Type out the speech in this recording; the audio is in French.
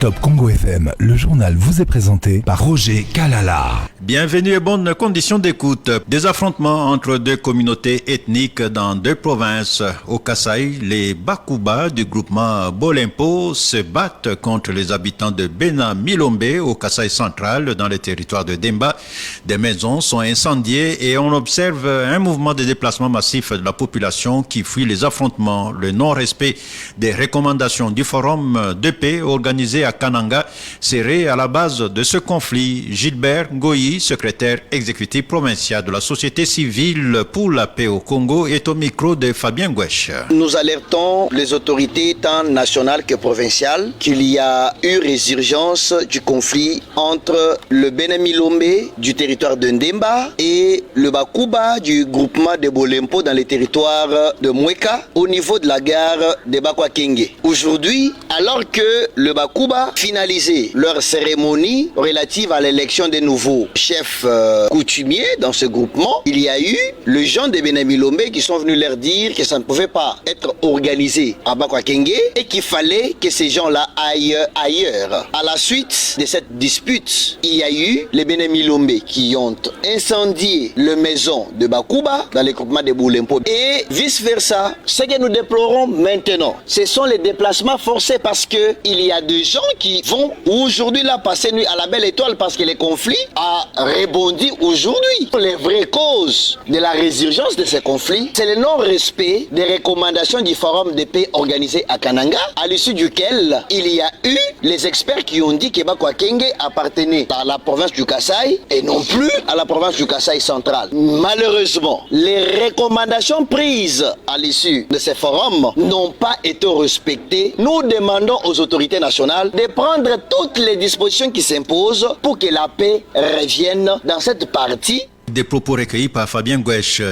Top Congo FM, le journal vous est présenté par Roger Kalala. Bienvenue et bonnes conditions d'écoute. Des affrontements entre deux communautés ethniques dans deux provinces. Au Kasaï, les Bakuba du groupement Bolempo se battent contre les habitants de Bena Milombe au Kasaï central dans le territoire de Demba. Des maisons sont incendiées et on observe un mouvement de déplacement massif de la population qui fuit les affrontements. Le non-respect des recommandations du forum de paix organisé à Kananga serait à la base de ce conflit. Gilbert Ngoyi, secrétaire exécutif provincial de la société civile pour la paix au Congo, est au micro de Fabien Gouesh. Nous alertons les autorités tant nationales que provinciales qu'il y a eu résurgence du conflit entre le Benemilombe du territoire de Ndemba et le Bakuba du groupement de Bolempo dans les territoires de Mweka au niveau de la gare de Bakwakenge. Aujourd'hui, alors que le Bakuba finalisé leur cérémonie relative à l'élection des nouveaux chefs coutumiers dans ce groupement, il y a eu les gens de Benemilombe qui sont venus leur dire que ça ne pouvait pas être organisé à Bakwakenge et qu'il fallait que ces gens-là aillent ailleurs. À la suite de cette dispute, il y a eu les Benemilombe qui ont incendié les maisons de Bakuba dans les groupements de Bolempo et vice-versa. Ce que nous déplorons maintenant, ce sont les déplacements forcés parce que il y a des gens qui vont aujourd'hui là passer nuit à la belle étoile parce que le conflit a rebondi aujourd'hui. Les vraies causes de la résurgence de ces conflits, c'est le non-respect des recommandations du forum de paix organisé à Kananga, à l'issue duquel il y a eu les experts qui ont dit que Bakwakenge appartenait à la province du Kasaï et non plus à la province du Kasaï central. Malheureusement, les recommandations prises à l'issue de ces forums n'ont pas été respectées. Nous demandons aux autorités nationales de prendre toutes les dispositions qui s'imposent pour que la paix revienne dans cette partie. Des propos recueillis par Fabien Gouesh.